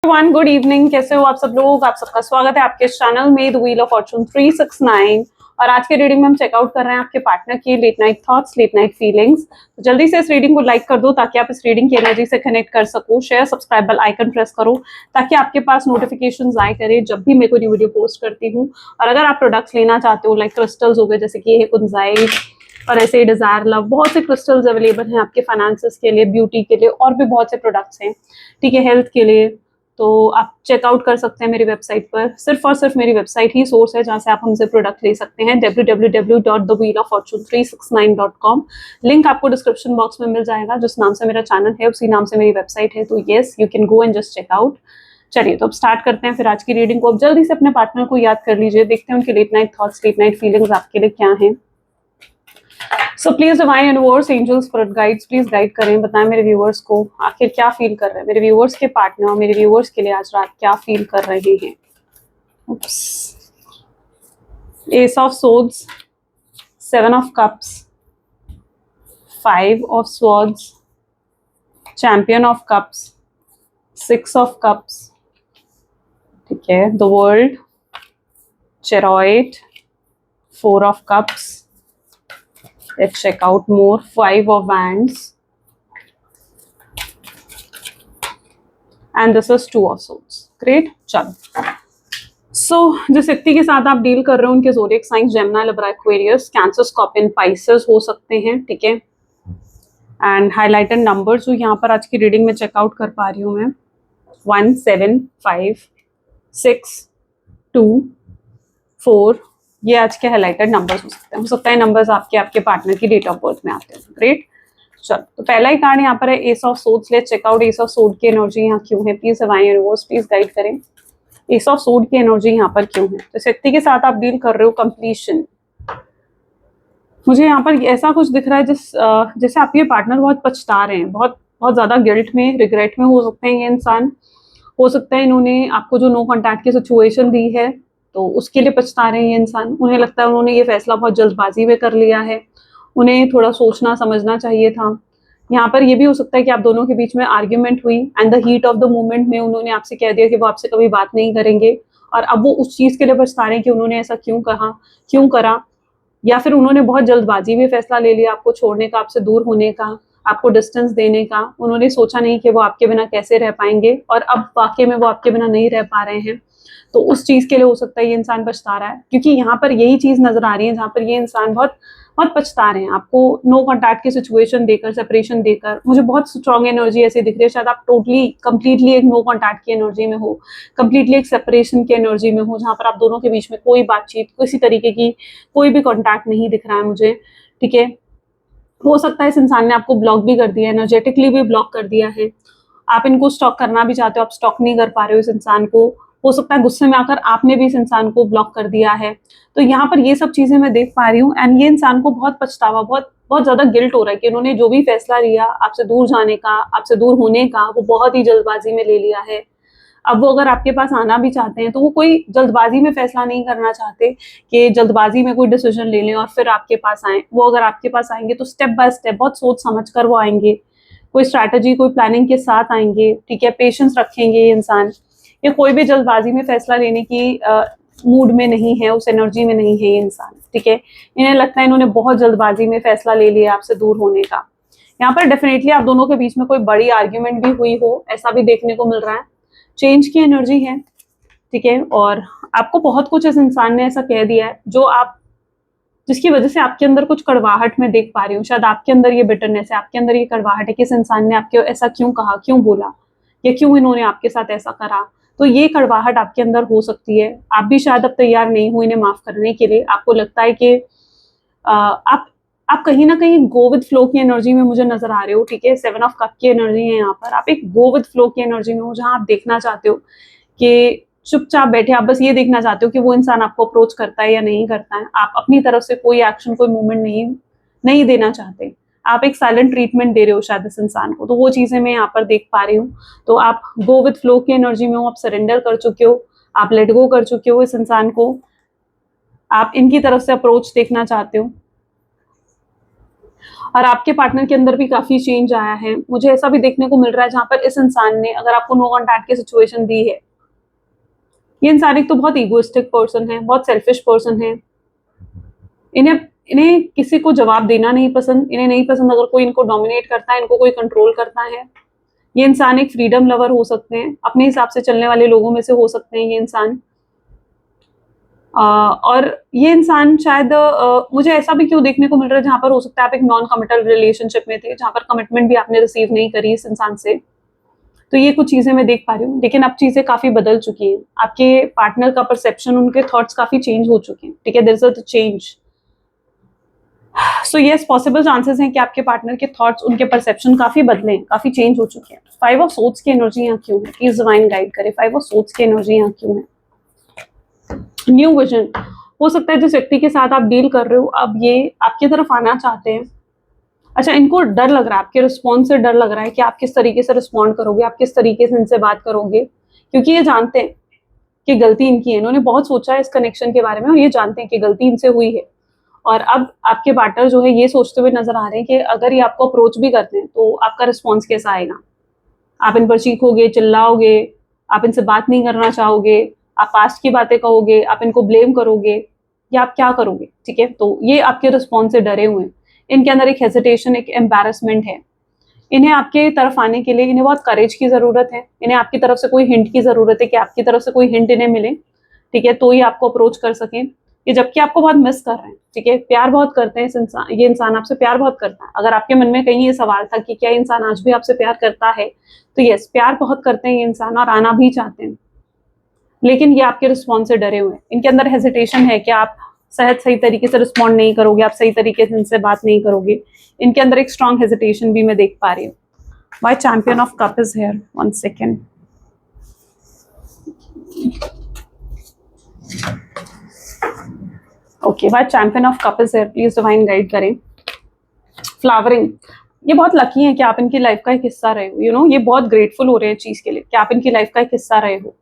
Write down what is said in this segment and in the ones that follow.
One good evening. कैसे हो आप सब लोग? आप सबका स्वागत है आपके चैनल में द व्हील ऑफ फॉर्चून 369। और आज के रीडिंग में हम चेकआउट कर रहे हैं आपके पार्टनर की late night thoughts, late night feelings. तो जल्दी से इस रीडिंग को लाइक कर दो ताकि आप इस रीडिंग की एनर्जी से कनेक्ट कर सको। Share, subscribe, bell icon press करो ताकि आपके पास नोटिफिकेशंस आए करें जब भी मैं कोई न्यू वीडियो पोस्ट करती हूँ। और अगर आप प्रोडक्ट्स लेना चाहते हो लाइक क्रिस्टल्स हो गए, जैसे कि ये कुंजाइट और ऐसे डिजायर लव, बहुत से क्रिस्टल्स अवेलेबल हैं आपके फाइनेंसेस के लिए, ब्यूटी के लिए, और भी बहुत से प्रोडक्ट्स हैं, ठीक है, हेल्थ के लिए। तो आप चेकआउट कर सकते हैं मेरी वेबसाइट पर। सिर्फ और सिर्फ मेरी वेबसाइट ही सोर्स है जहाँ से आप हमसे प्रोडक्ट ले सकते हैं, www.thewheeloffortune369.com। लिंक आपको डिस्क्रिप्शन बॉक्स में मिल जाएगा। जिस नाम से मेरा चैनल है उसी नाम से मेरी वेबसाइट है, तो yes you can go and just check out. चलिए तो अब स्टार्ट करते हैं फिर आज की रीडिंग को। अब जल्दी से अपने पार्टनर को याद कर लीजिए, देखते हैं उनके late night thoughts, late night feelings आपके लिए क्या हैं। So please divine universe, angels, spirit guides, please guide करें, बताएं मेरे व्यूअर्स को आखिर क्या फील कर रहे हैं। मेरे व्यूअर्स के पार्टनर मेरे व्यूअर्स के लिए आज रात क्या फील कर रहे हैं। Ace of swords, 7 of cups, 5 of swords, champion of cups, 6 of cups, ठीक है, the world, chariot, 4 of cups. Let's check out more. 5 of wands and this is 2 of swords. Great. चलो, सो जिस व्यक्ति के साथ आप डील कर रहे हो उनके zodiac science Gemini, Libra, Aquarius, cancer, scorpion, Pisces हो सकते हैं, ठीक है। एंड हाईलाइटेड नंबर्स जो यहाँ पर आज की रीडिंग में चेकआउट कर पा रही हूँ मैं, 1, 7, 5, 6, 2, 4, ये आज के हाईलाइटेड नंबर्स हो सकते हैं। हो सकता है नंबर्स आपके पार्टनर की डेट ऑफ बर्थ में आते हैं। ग्रेट। चलो, तो पहला ही कार्ड यहाँ पर है ace of swords. Let's check out ace of sword की एनर्जी यहाँ क्यों है। Please divine universe please guide करें, एस ऑफ सोर्ड की एनर्जी यहाँ पर क्यों है। तो व्यक्ति के साथ आप डील कर रहे हो कंप्लीशन। मुझे यहाँ पर ऐसा कुछ दिख रहा है जैसे आपके पार्टनर बहुत पछता रहे हैं, बहुत बहुत ज्यादा गिल्ट में, रिग्रेट में हो सकते हैं ये इंसान। हो सकता है इन्होंने आपको जो नो कॉन्टैक्ट की सिचुएशन दी है तो उसके लिए पछता रहे हैं ये इंसान। उन्हें लगता है उन्होंने ये फैसला बहुत जल्दबाजी में कर लिया है, उन्हें थोड़ा सोचना समझना चाहिए था। यहाँ पर ये भी हो सकता है कि आप दोनों के बीच में आर्ग्यूमेंट हुई and the heat of the moment में उन्होंने आपसे कह दिया कि वो आपसे कभी बात नहीं करेंगे, और अब वो उस चीज के लिए पछता रहे हैं कि उन्होंने ऐसा क्यों कहा, क्यों करा। या फिर उन्होंने बहुत जल्दबाजी में फैसला ले लिया आपको छोड़ने का, आपसे दूर होने का, आपको डिस्टेंस देने का। उन्होंने सोचा नहीं कि वो आपके बिना कैसे रह पाएंगे, और अब वाकई में वो आपके बिना नहीं रह पा रहे हैं। तो उस चीज के लिए हो सकता है ये इंसान पछता रहा है, क्योंकि यहाँ पर यही चीज नजर आ रही है जहाँ पर ये इंसान बहुत बहुत पछता रहे हैं आपको नो कॉन्टैक्ट की सिचुएशन देकर, सेपरेशन देकर। मुझे बहुत स्ट्रॉन्ग एनर्जी ऐसी दिख रही है, शायद आप टोटली कंप्लीटली एक नो कॉन्टैक्ट की एनर्जी में हो, कंप्लीटली एक सेपरेशन की एनर्जी में हो, जहाँ पर आप दोनों के बीच में कोई बातचीत, किसी तरीके की कोई भी कॉन्टैक्ट नहीं दिख रहा है मुझे, ठीक है। हो सकता है इस इंसान ने आपको ब्लॉक भी कर दिया है, एनर्जेटिकली भी ब्लॉक कर दिया है। आप इनको स्टॉक करना भी चाहते हो, आप स्टॉक नहीं कर पा रहे हो इस इंसान को। हो सकता है गुस्से में आकर आपने भी इस इंसान को ब्लॉक कर दिया है। तो यहाँ पर ये सब चीजें मैं देख पा रही हूँ, एंड ये इंसान को बहुत पछतावा, बहुत बहुत ज्यादा गिल्ट हो रहा है कि उन्होंने जो भी फैसला लिया आपसे दूर जाने का, आपसे दूर होने का, वो बहुत ही जल्दबाजी में ले लिया है। अब वो अगर आपके पास आना भी चाहते हैं तो वो कोई जल्दबाजी में फैसला नहीं करना चाहते कि जल्दबाजी में कोई डिसीजन ले लें और फिर आपके पास आए। वो अगर आपके पास आएंगे तो स्टेप बाय स्टेप, बहुत सोच समझ कर वो आएंगे, कोई स्ट्रैटेजी, कोई प्लानिंग के साथ आएंगे, ठीक है। पेशेंस रखेंगे ये इंसान। ये कोई भी जल्दबाजी में फैसला लेने की मूड में नहीं है, उस एनर्जी में नहीं है ये इंसान, ठीक है। इन्हें लगता है इन्होंने बहुत जल्दबाजी में फैसला ले लिया आपसे दूर होने का। यहाँ पर डेफिनेटली आप दोनों के बीच में कोई बड़ी आर्ग्यूमेंट भी हुई हो, ऐसा भी देखने को मिल रहा है। चेंज की एनर्जी है, ठीक है। और आपको बहुत कुछ इस इंसान ने ऐसा कह दिया है जो आप, जिसकी वजह से आपके अंदर कुछ कड़वाहट में देख पा रही हूँ। शायद आपके अंदर ये बिटरनेस है, आपके अंदर ये कड़वाहट है कि इस इंसान ने आपके ऐसा क्यों कहा, क्यों बोला, या क्यों इन्होंने आपके साथ ऐसा करा। तो ये कड़वाहट आपके अंदर हो सकती है। आप भी शायद अब तैयार नहीं हो इन्हें माफ करने के लिए। आपको लगता है कि आप कहीं ना कहीं गो विद फ्लो की एनर्जी में मुझे नजर आ रहे हो, ठीक है। 7 ऑफ कप की एनर्जी है यहाँ पर। आप एक गो विद फ्लो की एनर्जी में हो, जहां आप देखना चाहते हो कि चुपचाप बैठे, आप बस ये देखना चाहते हो कि वो इंसान आपको अप्रोच करता है या नहीं करता है। आप अपनी तरफ से कोई एक्शन, कोई मूवमेंट नहीं देना चाहते। आप एक साइलेंट ट्रीटमेंट दे रहे हो शायद इस इंसान को। तो वो चीजें मैं यहाँ पर देख पा रही हूँ। तो आप गो विद फ्लो की एनर्जी में हो, आप सरेंडर कर चुके हो, आप लेट गो कर चुके हो इस इंसान को। आप इनकी तरफ से अप्रोच देखना चाहते हो। और आपके पार्टनर के अंदर भी काफी चेंज आया है। मुझे ऐसा भी देखने को मिल रहा है जहां पर इस इंसान ने अगर आपको नो कॉन्टैक्ट की सिचुएशन दी है, ये इंसान एक तो बहुत इगोइस्टिक पर्सन है, बहुत सेल्फिश पर्सन है। इन्हें इन्हें किसी को जवाब देना नहीं पसंद, इन्हें नहीं पसंद अगर कोई इनको डोमिनेट करता है, इनको कोई कंट्रोल करता है। ये इंसान एक फ्रीडम लवर हो सकते हैं, अपने हिसाब से चलने वाले लोगों में से हो सकते हैं ये इंसान। और ये इंसान शायद मुझे ऐसा भी क्यों देखने को मिल रहा है जहां पर हो सकता है आप एक नॉन कमिटल रिलेशनशिप में थे, जहां पर कमिटमेंट भी आपने रिसीव नहीं करी इस इंसान से। तो ये कुछ चीजें मैं देख पा रही हूँ, लेकिन अब चीजें काफी बदल चुकी हैं। आपके पार्टनर का परसेप्शन, उनके थॉट्स काफी चेंज हो चुके हैं, ठीक है, there is a change. So yes, possible chances हैं कि आपके पार्टनर के थॉट्स, उनके परसेप्शन काफी बदले हैं, काफी चेंज हो चुके हैं। 5 ऑफ सोर्ड्स की एनर्जी यहाँ क्यों है? प्लीज डिवाइन गाइड करें, 5 ऑफ सोर्ड्स की एनर्जी यहाँ क्यों है? न्यू विजन हो सकता है जिस व्यक्ति के साथ आप डील कर रहे हो, अब ये आपकी तरफ आना चाहते हैं। अच्छा, इनको डर लग रहा है, आपके रिस्पॉन्स से डर लग रहा है कि आप किस तरीके से रिस्पॉन्ड करोगे, आप किस तरीके से इनसे बात करोगे, क्योंकि ये जानते हैं कि गलती इनकी है। इन्होंने बहुत सोचा है इस कनेक्शन के बारे में और ये जानते हैं कि गलती इनसे हुई है। और अब आपके पार्टनर जो है ये सोचते हुए नजर आ रहे हैं कि अगर ये आपको अप्रोच भी करते हैं तो आपका रिस्पॉन्स कैसा आएगा। आप इन पर चीखोगे, चिल्लाओगे, आप इनसे बात नहीं करना चाहोगे, आप पास्ट की बातें कहोगे, आप इनको ब्लेम करोगे, या आप क्या करोगे? ठीक है, तो ये आपके रिस्पॉन्स से डरे हुए हैं। इनके अंदर एक हेजिटेशन, एक एम्बैरसमेंट है। इन्हें आपके तरफ आने के लिए इन्हें बहुत करेज की जरूरत है। इन्हें आपकी तरफ से कोई हिंट की जरूरत है कि आपकी तरफ से कोई हिंट इन्हें मिले, ठीक है, तो ये आपको अप्रोच कर सकें। ये जबकि आपको बहुत मिस कर रहे हैं, ठीक है, प्यार बहुत करते हैं इस इंसान, ये इंसान आपसे प्यार बहुत करता है। अगर आपके मन में कहीं ये सवाल था कि क्या इंसान आज भी आपसे प्यार करता है, तो यस, प्यार बहुत करते हैं ये इंसान और आना भी चाहते हैं, लेकिन ये आपके रिस्पॉन्स से डरे हुए हैं। इनके अंदर हेजिटेशन है कि आप शायद सही तरीके से रिस्पॉन्ड नहीं करोगे, आप सही तरीके से इनसे बात नहीं करोगे। इनके अंदर एक स्ट्रॉन्ग हेजिटेशन भी मैं देख पा रही हूँ। Why Champion of Cup is here? 1 second. Okay, why Champion of Cup is here? Please divine guide करें। फ्लावरिंग, ये बहुत लकी हैं कि आप इनकी लाइफ का एक हिस्सा रहे हो। ये बहुत ग्रेटफुल हो रहे हैं चीज के लिए कि आप इनकी लाइफ का एक हिस्सा रहे हो।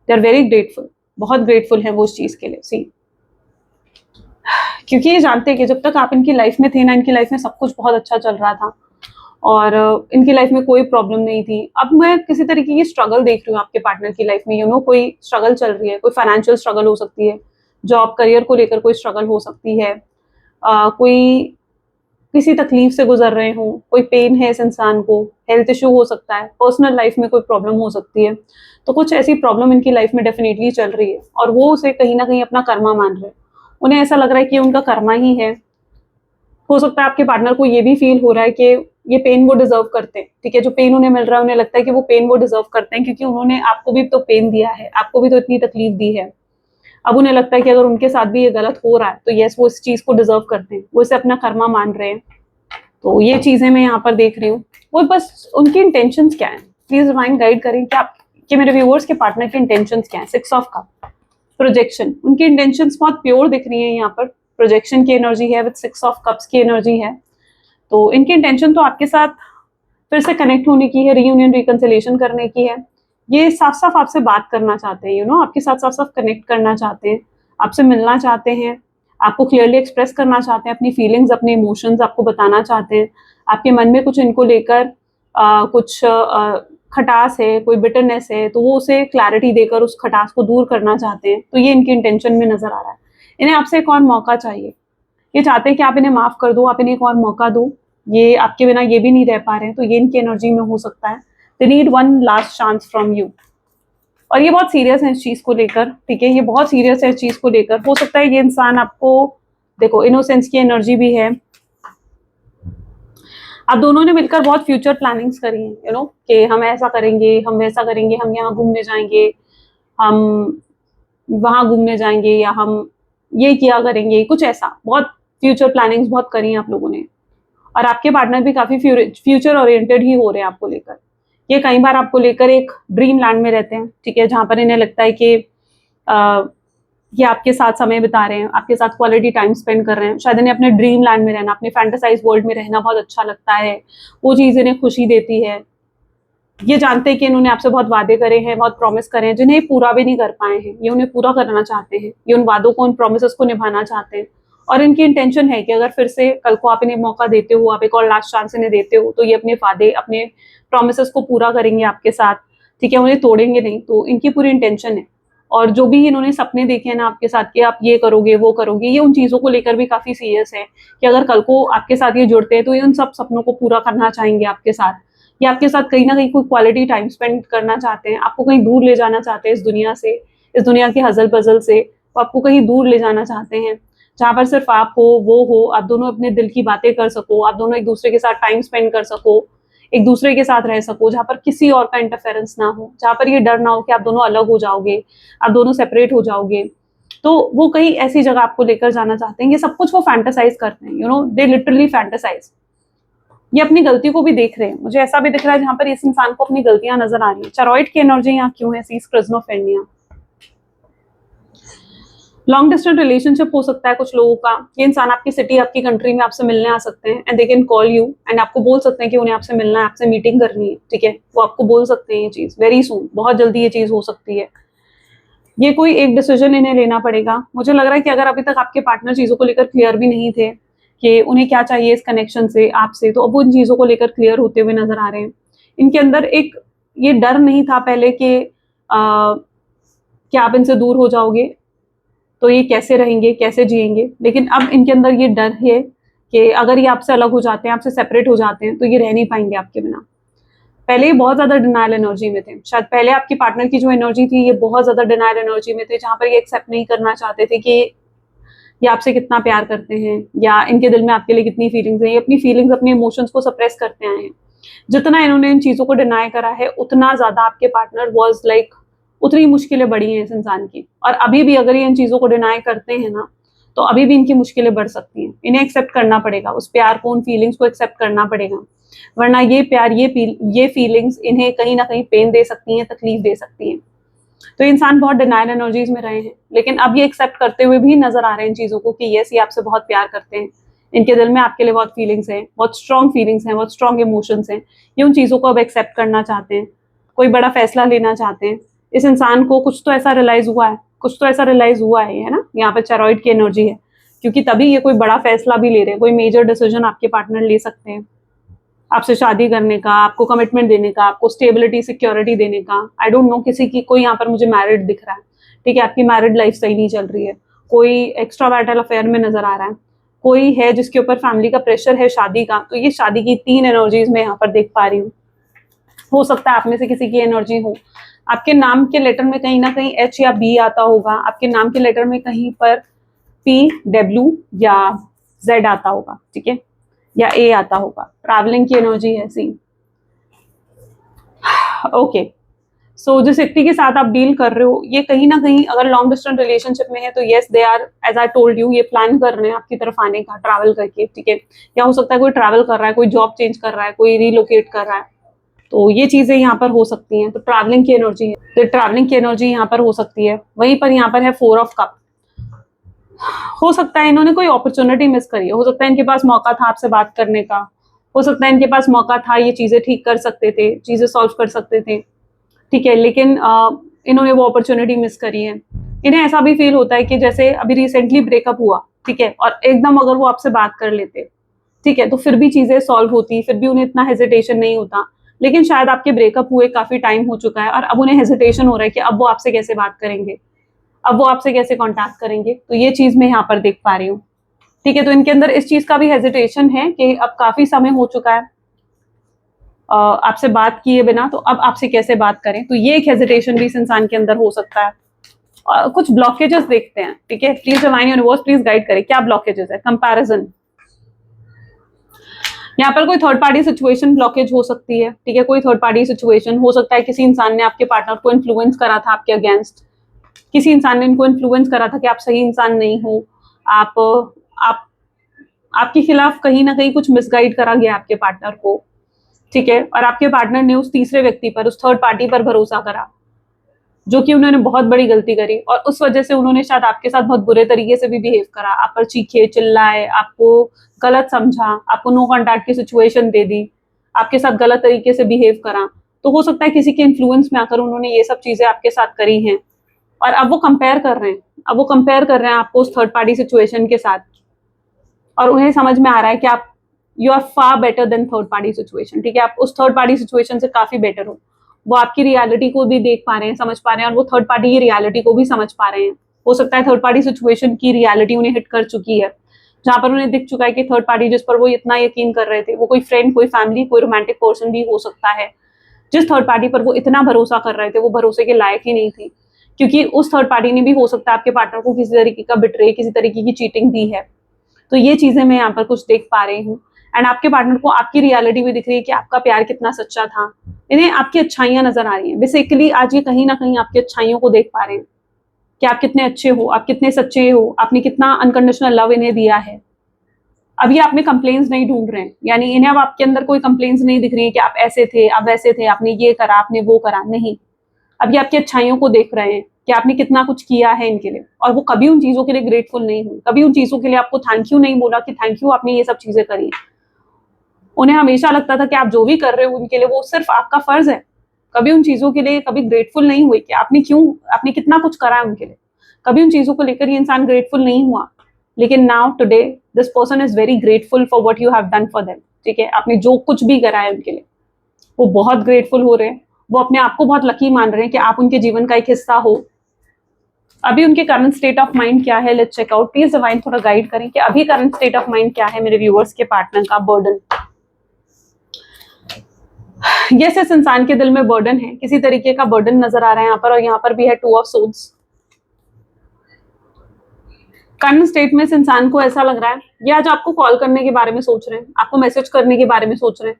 दे आर वेरी ग्रेटफुल, बहुत ग्रेटफुल हैं वो उस चीज के लिए। सी, क्योंकि ये जानते हैं कि जब तक आप इनकी लाइफ में थे ना, इनकी लाइफ में सब कुछ बहुत अच्छा चल रहा था और इनकी लाइफ में कोई प्रॉब्लम नहीं थी। अब मैं किसी तरीके की स्ट्रगल देख रही हूँ आपके पार्टनर की लाइफ में। कोई स्ट्रगल चल रही है, कोई फाइनेंशियल स्ट्रगल हो सकती है, जॉब करियर को लेकर कोई स्ट्रगल हो सकती है, कोई किसी तकलीफ से गुजर रहे हो, कोई पेन है इस इंसान को, हेल्थ इशू हो सकता है, पर्सनल लाइफ में कोई प्रॉब्लम हो सकती है। तो कुछ ऐसी प्रॉब्लम इनकी लाइफ में डेफिनेटली चल रही है और वो उसे कहीं ना कहीं अपना कर्मा मान रहे हैं। उन्हें ऐसा लग रहा है कि उनका कर्मा ही है। हो सकता है आपके पार्टनर को ये भी फील हो रहा है कि ये पेन वो डिजर्व करते हैं, ठीक है, जो पेन उन्हें मिल रहा है उन्हें लगता है कि वो पेन वो डिजर्व करते हैं, क्योंकि उन्होंने आपको भी तो पेन दिया है, आपको भी तो इतनी तकलीफ दी है। अब उन्हें लगता है कि अगर उनके साथ भी ये गलत हो रहा है तो यस, वो इस चीज को डिजर्व करते हैं, वो इसे अपना कर्मा मान रहे हैं। तो ये चीजें मैं यहाँ पर देख रही हूँ। वो बस उनकी इंटेंशंस क्या है, प्लीज डिवाइन गाइड करें कि आप, कि मेरे व्यूअर्स के पार्टनर की इंटेंशंस क्या है। 6 ऑफ कप, प्रोजेक्शन, उनकी इंटेंशंस बहुत प्योर दिख रही है यहाँ पर। प्रोजेक्शन की एनर्जी है विद 6 ऑफ कप्स की एनर्जी है। तो इनकी इंटेंशन तो आपके साथ फिर से कनेक्ट होने की है, रीयूनियन रिकंसिलिएशन करने की है। ये साफ साफ आपसे बात करना चाहते हैं, आपके साथ साफ साफ कनेक्ट करना चाहते हैं, आपसे मिलना चाहते हैं, आपको क्लियरली एक्सप्रेस करना चाहते हैं, अपनी फीलिंग्स, अपने इमोशंस आपको बताना चाहते हैं। आपके मन में कुछ इनको लेकर कुछ खटास है, कोई बिटरनेस है, तो वो उसे क्लैरिटी देकर उस खटास को दूर करना चाहते हैं। तो ये इनकी इंटेंशन में नजर आ रहा है। इन्हें आपसे एक और मौका चाहिए, ये चाहते हैं कि आप इन्हें माफ कर दो, आप इन्हें एक और मौका दो। ये आपके बिना ये भी नहीं रह पा रहे हैं, तो ये इनकी एनर्जी में हो सकता है। They need one last chance from you. और ये बहुत सीरियस है इस चीज को लेकर, ठीक है, ये बहुत सीरियस है इस चीज को लेकर। हो सकता है ये इंसान आपको, देखो, इनोसेंस की एनर्जी भी है। आप दोनों ने मिलकर बहुत फ्यूचर प्लानिंग्स करी है, कि हम ऐसा करेंगे, हम वैसा करेंगे, हम यहाँ घूमने जाएंगे, हम वहां घूमने जाएंगे, या हम ये किया करेंगे, कुछ ऐसा बहुत फ्यूचर प्लानिंग्स बहुत करी हैं आप लोगों ने। और आपके पार्टनर भी काफी फ्यूचर ओरिएंटेड ही हो रहे हैं आपको लेकर। ये कई बार आपको लेकर एक ड्रीम लैंड में रहते हैं, ठीक है, जहां पर इन्हें लगता है कि ये आपके साथ समय बिता रहे हैं, आपके साथ क्वालिटी टाइम स्पेंड कर रहे हैं। शायद इन्हें अपने ड्रीम लैंड में रहना, अपने फैंटेसाइज वर्ल्ड में रहना बहुत अच्छा लगता है, वो चीज इन्हें खुशी देती है। ये जानते हैं कि इन्होंने आपसे बहुत वादे करे हैं, बहुत प्रॉमिस करे हैं, जिन्हें पूरा भी नहीं कर पाए हैं, ये उन्हें पूरा करना चाहते हैं। ये उन वादों को, उन प्रॉमिसेस को निभाना चाहते हैं। और इनकी इंटेंशन है कि अगर फिर से कल को आप इन्हें मौका देते हो, आप एक और लास्ट चांस इन्हें देते हो, तो ये अपने वादे, अपने प्रोमिसेस को पूरा करेंगे आपके साथ, ठीक है, उन्हें तोड़ेंगे नहीं। तो इनकी पूरी इंटेंशन है। और जो भी इन्होंने सपने देखे हैं ना आपके साथ कि आप ये करोगे, वो करोगे, ये उन चीज़ों को लेकर भी काफ़ी सीरियस है कि अगर कल को आपके साथ ये जुड़ते हैं तो ये उन सब सपनों को पूरा करना चाहेंगे आपके साथ। ये आपके साथ कहीं न कहीं कोई क्वालिटी टाइम स्पेंड करना चाहते हैं, आपको कहीं दूर ले जाना चाहते हैं इस दुनिया से, इस दुनिया के हज़ल-पज़ल से। वो आपको कहीं दूर ले जाना चाहते हैं, जहाँ पर सिर्फ़ आप हो, वो हो, आप दोनों अपने दिल की बातें कर सको, आप दोनों एक-दूसरे के साथ टाइम स्पेंड कर सको, एक दूसरे के साथ रह सको, जहाँ पर किसी और का इंटरफेरेंस ना हो, जहाँ पर ये डर ना हो कि आप दोनों अलग हो जाओगे, आप दोनों सेपरेट हो जाओगे। तो वो कहीं ऐसी जगह आपको लेकर जाना चाहते हैं। ये सब कुछ वो फैंटेसाइज़ करते हैं, दे लिटरली फैंटेसाइज़। ये अपनी गलती को भी देख रहे हैं। मुझे ऐसा भी दिख रहा है जहाँ पर इस इंसान को अपनी गलतियाँ नज़र आ रही हैं। चरॉइड की एनर्जी यहाँ क्यों है? Sees prison of India. Long distance relationship हो सकता है कुछ लोगों का। ये इंसान आपकी सिटी, आपकी कंट्री में आपसे मिलने आ सकते हैं and they can call you and आपको बोल सकते हैं कि उन्हें आपसे मिलना है, आपसे मीटिंग करनी है, ठीक है? वो आपको बोल सकते हैं ये चीज़ वेरी सून, बहुत जल्दी ये चीज़ हो सकती है। ये कोई एक डिसीजन इन्हें लेना पड़ेगा। मुझे लग रहा है कि अगर अभी तक आपके पार्टनर चीज़ों को लेकर क्लियर भी नहीं थे कि उन्हें क्या चाहिए इस कनेक्शन से, आपसे, तो अब वो इन चीज़ों को लेकर क्लियर होते हुए नज़र आ रहे हैं। इनके अंदर एक ये डर नहीं था पहले कि आप इनसे दूर हो जाओगे, तो ये कैसे रहेंगे, कैसे जिएँगे? लेकिन अब इनके अंदर ये डर है कि अगर ये आपसे अलग हो जाते हैं, आपसे सेपरेट हो जाते हैं, तो ये रह नहीं पाएँगे आपके बिना। पहले ये बहुत ज़्यादा डिनायल एनर्जी में थे। शायद पहले आपकी पार्टनर की जो एनर्जी थी, ये बहुत ज़्यादा डिनायल एनर्जी में थे, जहाँ पर ये एक्सेप्ट नहीं करना चाहते थे कि ये आपसे कितना प्यार करते हैं या इनके दिल में आपके लिए कितनी फीलिंग्स हैं। ये अपनी फीलिंग्स, अपने इमोशंस को सप्रेस करते आए हैं। जितना इन्होंने इन चीज़ों को डिनाय करा है, उतना ज़्यादा आपके पार्टनर वाज़ लाइक उतनी मुश्किलें बढ़ी हैं इस इंसान की। और अभी भी अगर ये इन चीज़ों को डिनाय करते हैं ना, तो अभी भी इनकी मुश्किलें बढ़ सकती हैं। इन्हें एक्सेप्ट करना पड़ेगा, उस प्यार को, उन फीलिंग्स को एक्सेप्ट करना पड़ेगा। वरना ये प्यार, ये फीलिंग्स इन्हें कहीं न कहीं पेन दे सकती हैं, तकलीफ दे सकती हैं। तो इंसान बहुत डिनायल एनर्जीज़ में रहे हैं, लेकिन अब ये एक्सेप्ट करते हुए भी नज़र आ रहे हैं इन चीज़ों को कि येस, ये आपसे बहुत प्यार करते हैं। इनके दिल में आपके लिए बहुत फीलिंग्स हैं, बहुत स्ट्रॉन्ग फीलिंग्स हैं, बहुत स्ट्रॉन्ग इमोशंस हैं। ये उन चीज़ों को अब एक्सेप्ट करना चाहते हैं, कोई बड़ा फैसला लेना चाहते हैं। इस इंसान को कुछ तो ऐसा रियलाइज़ हुआ है, कुछ तो ऐसा रियलाइज़ हुआ है ना? यहाँ पे चरॉइड की एनर्जी है, क्योंकि तभी ये कोई बड़ा फैसला भी ले रहे हैं, कोई मेजर डिसीजन आपके पार्टनर ले सकते हैं। आपसे शादी करने का, आपको कमिटमेंट देने का, आपको स्टेबिलिटी, सिक्योरिटी देने का। आई डोंट नो, किसी की कोई यहाँ पर मुझे मैरिड दिख रहा है, ठीक है? आपकी मैरिड लाइफ सही नहीं चल रही है, कोई एक्स्ट्रा मैरिटल अफेयर में नज़र आ रहा है, कोई है जिसके ऊपर फैमिली का प्रेशर है शादी का। तो ये शादी की 3 एनर्जीज़ मैं यहाँ पर देख पा रही हूँ। हो सकता है आप में से किसी की एनर्जी हो। आपके नाम के लेटर में कहीं न कहीं एच या बी आता होगा, आपके नाम के लेटर में कहीं पर पी, डब्ल्यू या ज़ेड आता होगा, ठीक है? या ए आता होगा। ट्रैवलिंग की एनर्जी है सी। ओके, सो जिस व्यक्ति के साथ आप डील कर रहे हो, ये कहीं ना कहीं अगर लॉन्ग डिस्टेंस रिलेशनशिप में है तो yes they are, as I told you, ये प्लान कर रहे हैं आपकी तरफ आने का, ट्रैवल करके, ठीक है? या हो सकता है कोई ट्रैवल कर रहा है, कोई जॉब चेंज कर रहा है, कोई रिलोकेट कर रहा है। तो ये चीजें यहाँ पर हो सकती हैं। तो ट्रैवलिंग की एनर्जी है, तो ट्रैवलिंग की एनर्जी यहाँ पर हो सकती है। वहीं पर यहाँ पर है 4 ऑफ कप। हो सकता है इन्होंने कोई अपॉर्चुनिटी मिस करी है, हो सकता है इनके पास मौका था आपसे बात करने का, हो सकता है इनके पास मौका था, ये चीज़ें ठीक कर सकते थे, चीज़ें सॉल्व कर सकते थे, ठीक है? लेकिन इन्होंने वो अपॉर्चुनिटी मिस करी है। इन्हें ऐसा भी फील होता है कि जैसे अभी रिसेंटली ब्रेकअप हुआ, ठीक है? और एकदम अगर वो आपसे बात कर लेते, ठीक है, तो फिर भी चीज़ें सॉल्व होती, फिर भी उन्हें इतना हेजिटेशन नहीं होता। लेकिन शायद आपके ब्रेकअप हुए काफ़ी टाइम हो चुका है और अब उन्हें हेजिटेशन हो रहा है कि अब वो आपसे कैसे बात करेंगे, अब वो आपसे कैसे कॉन्टैक्ट करेंगे। तो ये चीज़ मैं यहाँ पर देख पा रही हूँ, ठीक है? तो इनके अंदर इस चीज़ का भी हेजिटेशन है कि अब काफ़ी समय हो चुका है आपसे बात किए बिना, तो अब आपसे कैसे बात करें। तो ये एक हेजिटेशन भी इस इंसान के अंदर हो सकता है। कुछ ब्लॉकेजेस देखते हैं, ठीक है? Please divine universe please guide करें, क्या ब्लॉकेजेस है? कंपैरिजन, यहाँ पर कोई थर्ड पार्टी सिचुएशन ब्लॉकेज हो सकती है, ठीक है? कोई थर्ड पार्टी सिचुएशन हो सकता है, किसी इंसान ने आपके पार्टनर को इन्फ्लुएंस करा था आपके अगेंस्ट, किसी इंसान ने इनको इन्फ्लुएंस करा था कि आप सही इंसान नहीं हो, आप आप आपके खिलाफ कहीं ना कहीं कुछ मिसगाइड करा गया आपके पार्टनर को, ठीक है? और आपके पार्टनर ने उस तीसरे व्यक्ति पर, उस थर्ड पार्टी पर भरोसा करा, जो कि उन्होंने बहुत बड़ी गलती करी और उस वजह से उन्होंने शायद आपके साथ बहुत बुरे तरीके से भी बिहेव करा, आप पर चीखे, चिल्लाए, आपको गलत समझा, आपको नो कॉन्टैक्ट की सिचुएशन दे दी, आपके साथ गलत तरीके से बिहेव करा। तो हो सकता है किसी के इन्फ्लुएंस में आकर उन्होंने ये सब चीजें आपके साथ करी हैं और अब वो कंपेयर कर रहे हैं, अब वो कंपेयर कर रहे हैं आपको उस थर्ड पार्टी सिचुएशन के साथ और उन्हें समझ में आ रहा है कि आप you are far better than third party situation, ठीक है, आप उस थर्ड पार्टी सिचुएशन से काफी बेटर हो। वो आपकी रियलिटी को भी देख पा रहे हैं, समझ पा रहे हैं, और वो थर्ड पार्टी की रियलिटी को भी समझ पा रहे हैं। हो सकता है थर्ड पार्टी सिचुएशन की रियलिटी उन्हें हिट कर चुकी है, जहां पर उन्हें दिख चुका है कि थर्ड पार्टी जिस पर वो इतना यकीन कर रहे थे, वो कोई फ्रेंड, कोई फैमिली, कोई रोमांटिक पर्सन भी हो सकता है। जिस थर्ड पार्टी पर वो इतना भरोसा कर रहे थे, वो भरोसे के लायक ही नहीं थी, क्योंकि उस थर्ड पार्टी ने भी हो सकता है आपके पार्टनर को किसी तरीके का बिट्रे, किसी तरीके की चीटिंग दी है। तो ये चीजें मैं यहाँ पर कुछ देख पा रही हूँ। एंड आपके पार्टनर को आपकी रियलिटी भी दिख रही है कि आपका प्यार कितना सच्चा था। इन्हें आपकी अच्छाइयां नजर आ रही हैं। बेसिकली आज ये कहीं ना कहीं आपकी अच्छाइयों को देख पा रहे हैं कि आप कितने अच्छे हो, आप कितने सच्चे हो, आपने कितना अनकंडीशनल लव इन्हें दिया है। अभी आप में कंप्लेन्स नहीं ढूंढ रहे हैं, यानी इन्हें अब आपके अंदर कोई कंप्लेन्स नहीं दिख रही है कि आप ऐसे थे, आप वैसे थे, आपने ये करा, आपने वो करा, नहीं। अब ये आपकी अच्छाइयों को देख रहे हैं कि आपने कितना कुछ किया है इनके लिए, और वो कभी उन चीजों के लिए ग्रेटफुल नहीं हुई, कभी उन चीजों के लिए आपको थैंक यू नहीं बोला कि थैंक यू आपने ये सब चीजें करी। उन्हें हमेशा लगता था कि आप जो भी कर रहे हो उनके लिए वो सिर्फ आपका फर्ज है। कभी उन चीजों के लिए कभी ग्रेटफुल नहीं हुई कि आपने कितना कुछ करा है उनके लिए। कभी उन चीजों को लेकर ये इंसान ग्रेटफुल नहीं हुआ। लेकिन now today this person is very grateful for what you have done for them, ठीक है, आपने जो कुछ भी करा है उनके लिए वो बहुत ग्रेटफुल हो रहे हैं। वो अपने आप को बहुत लकी मान रहे हैं कि आप उनके जीवन का एक हिस्सा हो। अभी उनके करंट स्टेट ऑफ माइंड क्या है, let's check out. Please divine थोड़ा गाइड करें कि अभी करंट स्टेट ऑफ माइंड क्या है मेरे व्यूअर्स के पार्टनर का। बर्डन, यस, इस इंसान के दिल में बर्डन है, किसी तरीके का बर्डन नजर आ रहा है यहाँ पर, और यहाँ पर भी है two of swords. Current state में इस इंसान को ऐसा लग रहा है ये आज आपको कॉल करने के बारे में सोच रहे हैं, आपको मैसेज करने के बारे में सोच रहे हैं।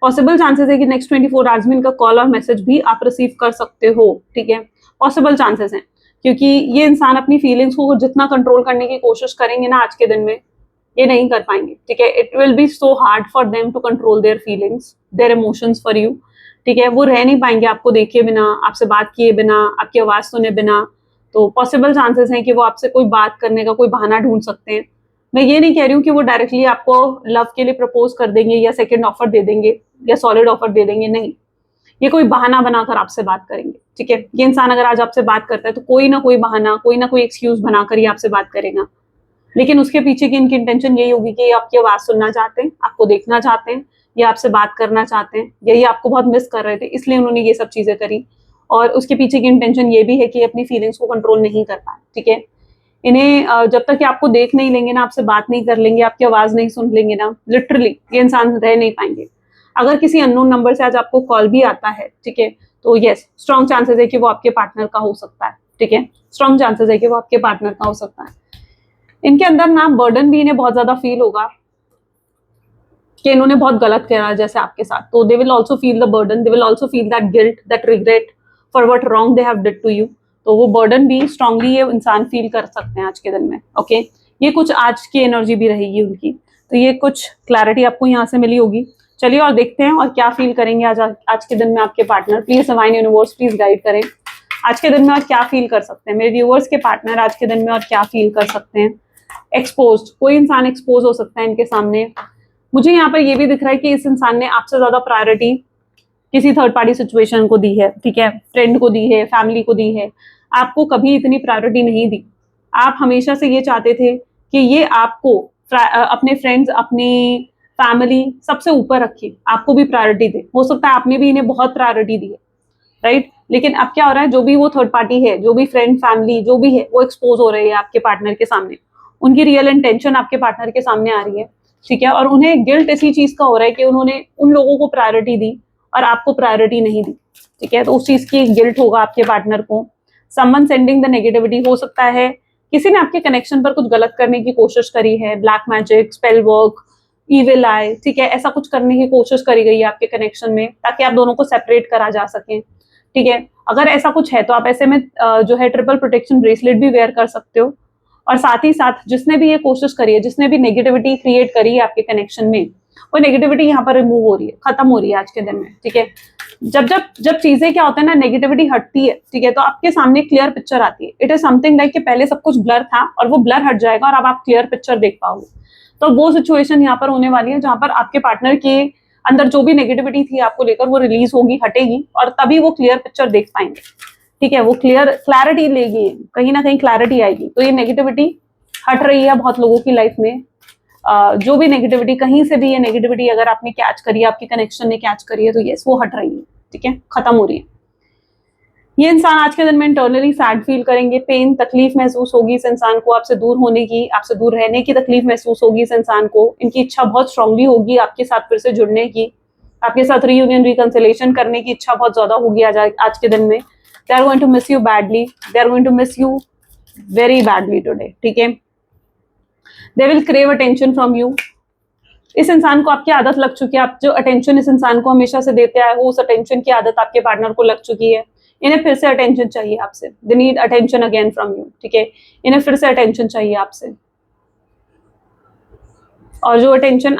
पॉसिबल चांसेस है कि नेक्स्ट 24 आवर्स में इनका कॉल और मैसेज भी आप रिसीव कर सकते हो, ठीक है, पॉसिबल चांसेस हैं, क्योंकि ये इंसान अपनी फीलिंग्स को जितना कंट्रोल करने की कोशिश करेंगे ना आज के दिन में, ये नहीं कर पाएंगे, ठीक है। It will be so hard for them to control their feelings, their emotions for you, ठीक है। वो रह नहीं पाएंगे आपको देखे बिना, आपसे बात किए बिना, आपकी आवाज सुने बिना। तो पॉसिबल चांसेस हैं कि वो आपसे कोई बात करने का कोई बहाना ढूंढ सकते हैं। मैं ये नहीं कह रही हूँ कि वो डायरेक्टली आपको लव के लिए प्रपोज कर देंगे या सेकंड ऑफर दे देंगे या सॉलिड ऑफर दे देंगे, नहीं। ये कोई बहाना बनाकर आपसे बात करेंगे, ठीक है। ये इंसान अगर आज आपसे बात करता है तो कोई ना कोई बहाना, कोई ना कोई एक्सक्यूज बनाकर ही आपसे बात करेगा। लेकिन उसके पीछे की इनकी इंटेंशन यही होगी कि ये आपकी आवाज सुनना चाहते हैं, आपको देखना चाहते हैं, या आपसे बात करना चाहते हैं, या ये आपको बहुत मिस कर रहे थे इसलिए उन्होंने ये सब चीजें करी। और उसके पीछे की इंटेंशन ये भी है कि अपनी फीलिंग्स को कंट्रोल नहीं कर पाए, ठीक है। इन्हें जब तक कि आपको देख नहीं लेंगे ना, आपसे बात नहीं कर लेंगे, आपकी आवाज नहीं सुन लेंगे ना, लिटरली ये इंसान रह नहीं पाएंगे। अगर किसी अननोन नंबर से आज आपको कॉल भी आता है, ठीक है, तो यस, स्ट्रॉन्ग चांसेस है कि वो आपके पार्टनर का हो सकता है, ठीक है, स्ट्रॉन्ग चांसेस है कि वो आपके पार्टनर का हो सकता है। इनके अंदर ना बर्डन भी इन्हें बहुत ज्यादा फील होगा कि इन्होंने बहुत गलत करा जैसे आपके साथ, तो they will also feel the burden, they will also feel that guilt, that regret for what wrong they have did to you. तो वो बर्डन भी स्ट्रांगली ये इंसान फील कर सकते हैं आज के दिन में, ओके। ये कुछ आज की एनर्जी भी रहेगी उनकी, तो ये कुछ क्लैरिटी आपको यहाँ से मिली होगी। चलिए और देखते हैं और क्या फील करेंगे आज के दिन में आपके partner. Please divine universe please guide करें आज के दिन में और क्या फील कर सकते हैं मेरे व्यूअर्स के पार्टनर आज के दिन में, और क्या फील कर सकते हैं। एक्सपोज्ड, कोई इंसान एक्सपोज हो सकता है इनके सामने। मुझे यहाँ पर ये भी दिख रहा है कि इस इंसान ने आपसे ज्यादा प्रायोरिटी किसी थर्ड पार्टी सिचुएशन को दी है, ठीक है, फ्रेंड को दी है, फैमिली को दी है, आपको कभी इतनी प्रायोरिटी नहीं दी। आप हमेशा से ये चाहते थे कि ये आपको अपने फ्रेंड्स, अपनी फैमिली सबसे ऊपर रखे, आपको भी प्रायोरिटी दे। हो सकता है आपने भी इन्हें बहुत प्रायोरिटी दी है, राइट। लेकिन अब क्या हो रहा है, जो भी वो थर्ड पार्टी है, जो भी फ्रेंड, फैमिली जो भी है, वो एक्सपोज हो रही है आपके पार्टनर के सामने। उनकी रियल इंटेंशन आपके पार्टनर के सामने आ रही है, ठीक है। और उन्हें गिल्ट इसी चीज का हो रहा है कि उन्होंने उन लोगों को प्रायोरिटी दी और आपको प्रायोरिटी नहीं दी, ठीक है। तो उस चीज की गिल्ट होगा आपके पार्टनर को। समवन सेंडिंग द नेगेटिविटी, हो सकता है किसी ने आपके कनेक्शन पर कुछ गलत करने की कोशिश करी है, black magic, spell work, evil eye, ठीक है, ऐसा कुछ करने की कोशिश करी गई है आपके कनेक्शन में ताकि आप दोनों को सेपरेट करा जा सके, ठीक है। अगर ऐसा कुछ है तो आप ऐसे में जो है ट्रिपल प्रोटेक्शन ब्रेसलेट भी वेयर कर सकते हो। और साथ ही साथ जिसने भी ये कोशिश करी है, जिसने भी नेगेटिविटी क्रिएट करी है आपके कनेक्शन में, वो नेगेटिविटी यहाँ पर रिमूव हो रही है, खत्म हो रही है आज के दिन में, ठीक है। जब जब जब चीजें क्या होता है ना, नेगेटिविटी हटती है, ठीक है, तो आपके सामने क्लियर पिक्चर आती है। इट इज समथिंग लाइक कि पहले सब कुछ ब्लर था और वो ब्लर हट जाएगा और अब आप क्लियर पिक्चर देख पाओगे। तो वो सिचुएशन यहाँ पर होने वाली है जहां पर आपके पार्टनर के अंदर जो भी नेगेटिविटी थी आपको लेकर, वो रिलीज होगी, हटेगी, और तभी वो क्लियर पिक्चर देख पाएंगे, ठीक है। वो क्लैरिटी लेगी, कहीं ना कहीं क्लैरिटी आएगी। तो ये नेगेटिविटी हट रही है बहुत लोगों की लाइफ में। जो भी नेगेटिविटी, कहीं से भी ये नेगेटिविटी अगर आपने कैच करी है, आपके कनेक्शन ने कैच करी है, तो यस वो हट रही है, ठीक है, खत्म हो रही है। ये इंसान आज के दिन में इंटरनली सैड फील करेंगे, पेन, तकलीफ महसूस होगी इस इंसान को, आपसे दूर होने की, आपसे दूर रहने की तकलीफ महसूस होगी इस इंसान को। इनकी इच्छा बहुत स्ट्रांगली होगी आपके साथ फिर से जुड़ने की, आपके साथ रीयूनियन, रिकंसिलेशन करने की इच्छा बहुत ज्यादा होगी आज के दिन में। They are going to miss you badly, they are going to miss you very badly today, ठीक है। They will crave attention from you. इस इंसान को आपकी आदत लग चुकी है, आप जो अटेंशन इस इंसान को हमेशा से देते आए हो, उस अटेंशन की आदत आपके पार्टनर को लग चुकी है। इन्हें फिर से अटेंशन चाहिए आपसे, they need attention again from you, ठीक है। इन्हें फिर से अटेंशन चाहिए आपसे, और जो अटेंशन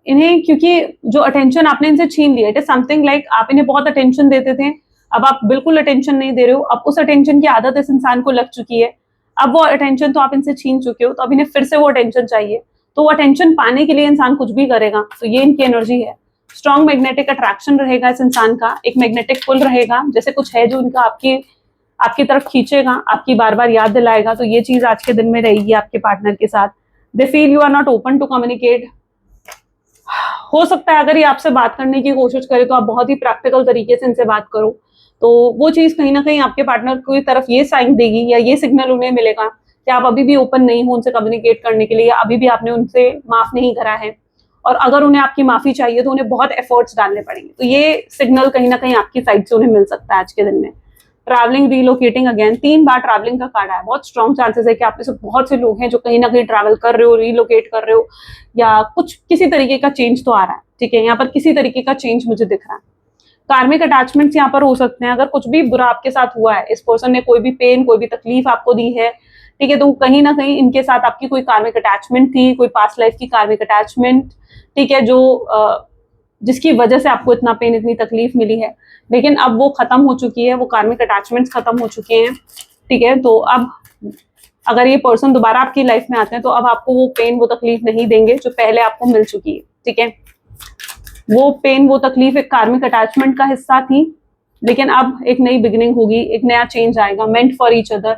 इन्हें, क्योंकि जो अटेंशन आपने इनसे छीन लिया, इट इज समथिंग लाइक आप इन्हें बहुत अटेंशन देते थे, अब आप बिल्कुल अटेंशन नहीं दे रहे हो, अब उस अटेंशन की आदत इस इंसान को लग चुकी है, अब वो अटेंशन तो आप इनसे छीन चुके हो, तो अब इन्हें फिर से वो अटेंशन चाहिए, तो वो अटेंशन पाने के लिए इंसान कुछ भी करेगा। तो ये इनकी एनर्जी है। स्ट्रॉन्ग मैग्नेटिक अट्रैक्शन रहेगा इस इंसान का, एक मैग्नेटिक पुल रहेगा, जैसे कुछ है जो इनका आपकी तरफ खींचेगा, आपकी बार बार याद दिलाएगा। तो ये चीज आज के दिन में रहेगी आपके पार्टनर के साथ। They feel you are not open to communicate. हो सकता है अगर ये आपसे बात करने की कोशिश करे तो आप बहुत ही प्रैक्टिकल तरीके से इनसे बात करो, तो वो चीज कहीं ना कहीं आपके पार्टनर की तरफ ये साइन देगी या ये सिग्नल उन्हें मिलेगा कि आप अभी भी ओपन नहीं हो उनसे कम्युनिकेट करने के लिए, या अभी भी आपने उनसे माफ नहीं करा है, और अगर उन्हें आपकी माफी चाहिए तो उन्हें बहुत एफर्ट्स डालने पड़ेंगे। तो ये सिग्नल कहीं ना कहीं आपकी साइड से उन्हें मिल सकता है आज के दिन में। ट्रैवलिंग, रीलोकेटिंग, अगेन 3 बार ट्रैवलिंग का कार्ड है। बहुत स्ट्रॉन्ग चांसेस है कि आप में से बहुत से लोग हैं जो कहीं ना कहीं ट्रैवल कर रहे हो, रीलोकेट कर रहे हो, या कुछ किसी तरीके का चेंज तो आ रहा है, ठीक है। यहाँ पर किसी तरीके का चेंज मुझे दिख रहा है। कार्मिक अटैचमेंट्स यहाँ पर हो सकते हैं। अगर कुछ भी बुरा आपके साथ हुआ है, इस पर्सन ने कोई भी पेन, कोई भी तकलीफ आपको दी है, ठीक है, तो कहीं ना कहीं इनके साथ आपकी कोई कार्मिक अटैचमेंट थी, कोई पास्ट लाइफ की कार्मिक अटैचमेंट, ठीक है, जो जिसकी वजह से आपको इतना पेन, इतनी तकलीफ मिली है, लेकिन अब वो खत्म हो चुकी है, वो कार्मिक अटैचमेंट्स खत्म हो चुके हैं, ठीक है। तो अब अगर ये पर्सन दोबारा आपकी लाइफ में आते हैं तो अब आपको वो पेन, वो तकलीफ नहीं देंगे जो पहले आपको मिल चुकी है, ठीक है। वो पेन, वो तकलीफ एक कार्मिक अटैचमेंट का हिस्सा थी, लेकिन अब एक नई बिगिनिंग होगी, एक नया चेंज आएगा, मेंट फॉर ईच अदर।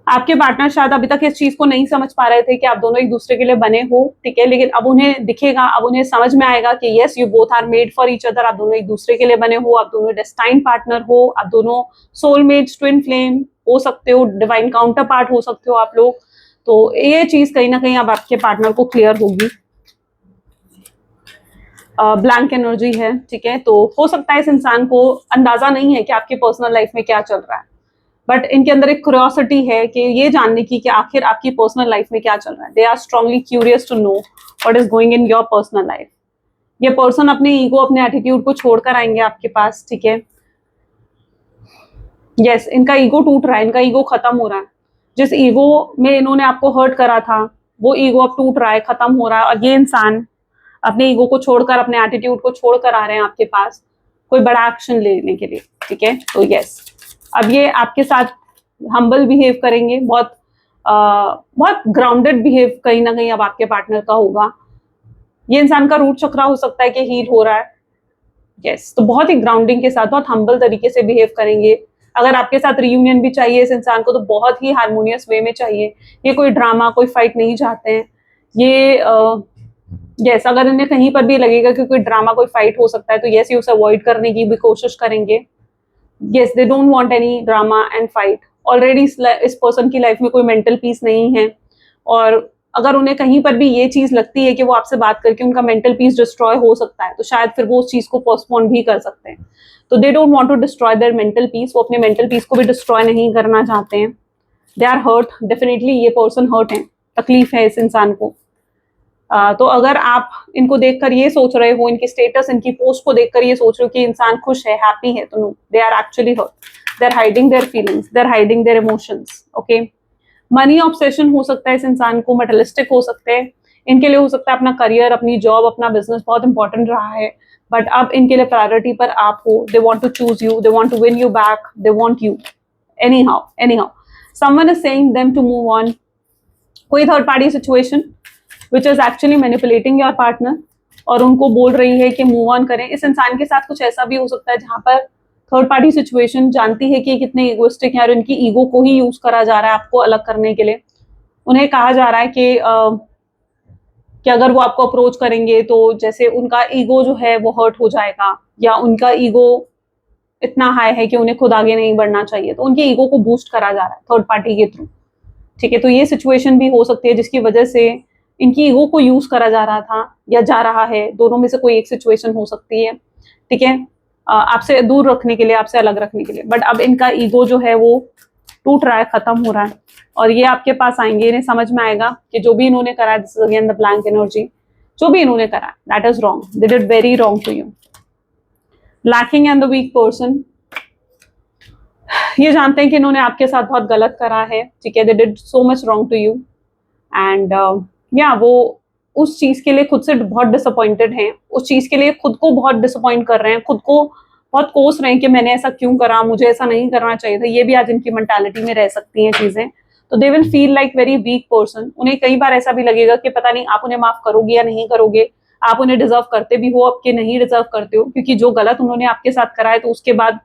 आपके पार्टनर शायद अभी तक इस चीज को नहीं समझ पा रहे थे कि आप दोनों एक दूसरे के लिए बने हो, ठीक है, लेकिन अब उन्हें दिखेगा, अब उन्हें समझ में आएगा कि yes, you both are made for each other. आप दोनों एक दूसरे के लिए बने हो, आप दोनों डेस्टाइन पार्टनर हो, आप दोनों सोलमेट्स, ट्विन फ्लेम हो सकते हो, डिवाइन काउंटर पार्ट हो सकते हो आप लोग। तो ये चीज कहीं ना कहीं अब आपके पार्टनर को क्लियर होगी। ब्लैंक एनर्जी है, ठीक है, तो हो सकता है इस इंसान को अंदाजा नहीं है कि आपकी पर्सनल लाइफ में क्या चल रहा है, बट इनके अंदर एक क्यूरियोसिटी है कि ये जानने की कि आखिर आपकी पर्सनल लाइफ में क्या चल रहा है। They are strongly curious to know what is going in your personal life. ये पर्सन अपने ईगो, अपने एटीट्यूड को छोड़कर आएंगे आपके पास, ठीक है। यस, इनका ईगो टूट रहा है, इनका ईगो खत्म हो रहा है। जिस ईगो में इन्होंने आपको हर्ट करा था, वो ईगो अब टूट रहा है, खत्म हो रहा है, और ये इंसान अपने ईगो को छोड़कर, अपने एटीट्यूड को छोड़कर आ रहे हैं आपके पास कोई बड़ा एक्शन लेने के लिए, ठीक है। तो यस, अब ये आपके साथ हम्बल बिहेव करेंगे, बहुत ग्राउंडेड बिहेव कहीं ना कहीं अब आपके पार्टनर का होगा। ये इंसान का रूट चक्रा हो सकता है कि हील हो रहा है, यस, तो बहुत ही ग्राउंडिंग के साथ, बहुत हम्बल तरीके से बिहेव करेंगे। अगर आपके साथ रियूनियन भी चाहिए इस इंसान को तो बहुत ही हारमोनियस वे में चाहिए। ये कोई ड्रामा, कोई फाइट नहीं चाहते हैं ये। यस, अगर इन्हें कहीं पर भी लगेगा कि कोई ड्रामा, कोई फाइट हो सकता है, तो यस, ये उसे अवॉइड करने की भी कोशिश करेंगे। Yes, they don't want any drama and fight. Already इस पर्सन की लाइफ में कोई मेंटल पीस नहीं है, और अगर उन्हें कहीं पर भी ये चीज लगती है कि वो आपसे बात करके उनका मेंटल पीस डिस्ट्रॉय हो सकता है, तो शायद फिर वो उस चीज को पोस्टपोन भी कर सकते हैं। तो they don't want to destroy their mental peace. वो अपने मेंटल पीस को भी डिस्ट्रॉय नहीं करना चाहते हैं। दे आर हर्ट, डेफिनेटली ये पर्सन हर्ट है, तकलीफ है इस इंसान को। तो अगर आप इनको देखकर ये सोच रहे हो, इनकी स्टेटस, इनकी पोस्ट को देखकर ये सोच रहे हो कि इंसान खुश है, हैप्पी है, तो no, they are actually hurt. They are hiding their feelings, they are hiding their emotions, okay. Money obsession हो सकता है इस इंसान को, मटेरियलिस्टिक हो सकते हैं। इनके लिए हो सकता है अपना करियर, अपनी जॉब, अपना बिजनेस बहुत इंपॉर्टेंट रहा है, बट अब इनके लिए प्रायोरिटी पर आप हो। They want to choose you, they want to win you back, they want you anyhow. Someone is saying them to move on. कोई third party situation which is actually manipulating your partner, और उनको बोल रही है कि move on करें। इस इंसान के साथ कुछ ऐसा भी हो सकता है जहां पर थर्ड पार्टी सिचुएशन जानती है कि कितने इगोइस्टिक हैं और इनकी ईगो को ही यूज करा जा रहा है आपको अलग करने के लिए। उन्हें कहा जा रहा है कि कि अगर वो आपको अप्रोच करेंगे तो जैसे उनका ईगो जो है वो हर्ट हो जाएगा, या उनका ईगो इतना हाई है कि उन्हें खुद आगे नहीं बढ़ना चाहिए, तो उनके ईगो को बूस्ट करा जा रहा है थर्ड पार्टी के थ्रू। ठीक है, तो ये सिचुएशन भी हो सकती है जिसकी वजह से इनकी ईगो को यूज करा जा रहा था या जा रहा है, दोनों में से कोई एक सिचुएशन हो सकती है। ठीक है, आपसे दूर रखने के लिए, आपसे अलग रखने के लिए, बट अब इनका ईगो जो है वो टूट रहा है, खत्म हो रहा है, और ये आपके पास आएंगे। इन्हें समझ में आएगा कि जो भी इन्होंने करा, this is again the blank energy, जो भी इन्होंने करा that is wrong, they did very wrong to you. Lacking and the weak person, ये जानते हैं कि इन्होंने आपके साथ बहुत गलत करा है। ठीक है, they did so much wrong to you, and या वो उस चीज के लिए खुद से बहुत डिसअपॉइंटेड हैं, उस चीज के लिए खुद को बहुत डिसअपॉइंट कर रहे हैं, खुद को बहुत कोस रहे हैं कि मैंने ऐसा क्यों करा, मुझे ऐसा नहीं करना चाहिए था। ये भी आज इनकी मेंटालिटी में रह सकती हैं चीजें। तो they will feel like very weak person. उन्हें कई बार ऐसा भी लगेगा कि पता नहीं आप उन्हें माफ करोगे या नहीं करोगे, आप उन्हें डिजर्व करते भी हो, आपके नहीं डिजर्व करते हो, क्योंकि जो गलत उन्होंने आपके साथ करा है तो उसके बाद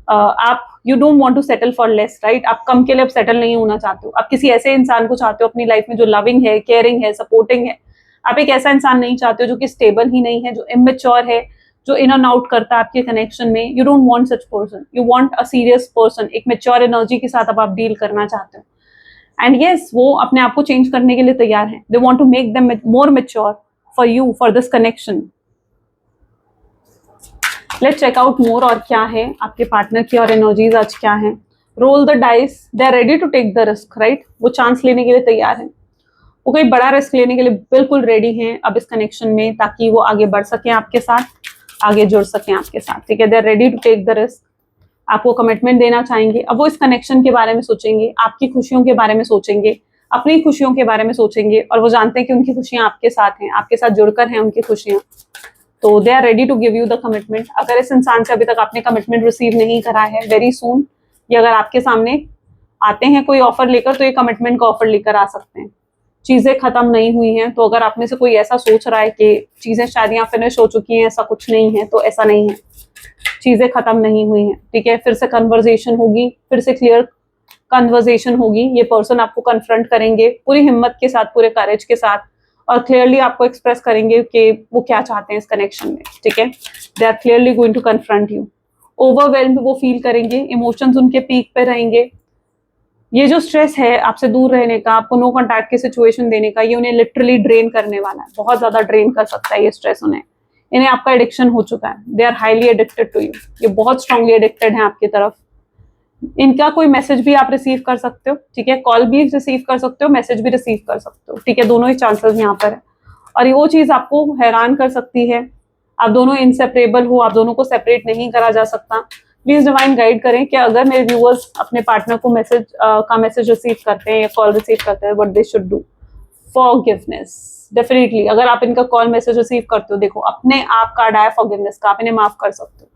आप you don't want to settle for less, right? आप कम के लिए अब सेटल नहीं होना चाहते हो, आप किसी ऐसे इंसान को चाहते हो अपनी लाइफ में जो लविंग है, केयरिंग है, सपोर्टिंग है। आप एक ऐसा इंसान नहीं चाहते हो जो कि स्टेबल ही नहीं है, जो इमेच्योर है, जो इन एंड आउट करता है आपके कनेक्शन में। You don't want such person, you want a serious person, एक मेच्योर एनर्जी के साथ अब आप डील करना चाहते हो। एंड यस, वो अपने आप को चेंज करने के लिए तैयार हैं। They want to make them more mature for you, for this connection. Let's check out more, और क्या है आपके पार्टनर की और एनर्जीज आज क्या है। Roll the dice, they are ready to take the risk, right? वो चांस लेने के लिए तैयार है, वो कोई बड़ा रिस्क लेने के लिए बिल्कुल रेडी हैं अब इस कनेक्शन में, ताकि वो आगे बढ़ सके आपके साथ, आगे जुड़ सके आपके साथ। ठीक है, they are ready to take the risk, आपको कमिटमेंट देना चाहेंगे। अब वो इस कनेक्शन के बारे में सोचेंगे, आपकी खुशियों के बारे में सोचेंगे, अपनी खुशियों के बारे में सोचेंगे, और वो जानते हैं कि उनकी खुशियां आपके साथ हैं, आपके साथ जुड़कर हैं उनकी खुशियां। तो they are ready to give you the commitment. अगर इस इंसान से अभी तक आपने कमिटमेंट रिसीव नहीं करा है, वेरी सून ये अगर आपके सामने आते हैं कोई ऑफर लेकर, तो ये कमिटमेंट का ऑफर लेकर आ सकते हैं। चीजें खत्म नहीं हुई हैं, तो अगर आप में से कोई ऐसा सोच रहा है कि चीजें शायद यहाँ फिनिश हो चुकी हैं, ऐसा कुछ नहीं है, तो ऐसा नहीं है, चीजें खत्म नहीं हुई हैं। ठीक है, फिर से कन्वर्जेशन होगी, फिर से क्लियर कन्वर्जेशन होगी। ये पर्सन आपको कन्फ्रंट करेंगे पूरी हिम्मत के साथ, पूरे करेज के साथ, और क्लियरली आपको एक्सप्रेस करेंगे कि वो क्या चाहते हैं इस कनेक्शन में। ठीक है, they are clearly going to confront you. Overwhelmed वो फील करेंगे, इमोशंस उनके पीक पे रहेंगे। ये जो स्ट्रेस है आपसे दूर रहने का, आपको नो कॉन्टैक्ट की सिचुएशन देने का, ये उन्हें लिटरली ड्रेन करने वाला है, बहुत ज्यादा ड्रेन कर सकता है ये स्ट्रेस उन्हें। इन्हें आपका एडिक्शन हो चुका है, they are highly addicted to you, ये बहुत स्ट्रांगली एडिक्टेड है आपकी तरफ। इनका कोई मैसेज भी आप रिसीव कर सकते हो। ठीक है, कॉल भी रिसीव कर सकते हो, मैसेज भी रिसीव कर सकते हो। ठीक है, दोनों ही चांसेस यहाँ पर है, और ये वो चीज आपको हैरान कर सकती है। आप दोनों इनसेपरेबल हो, आप दोनों को सेपरेट नहीं करा जा सकता। प्लीज डिवाइन गाइड करें कि अगर मेरे व्यूअर्स अपने पार्टनर को मैसेज रिसीव करते हैं या कॉल रिसीव करते हैं, what they should do. Forgiveness, definitely अगर आप इनका कॉल मैसेज रिसीव करते हो, देखो अपने आप कार्ड आया फॉरगिवनेस का, आप इन्हें माफ कर सकते हो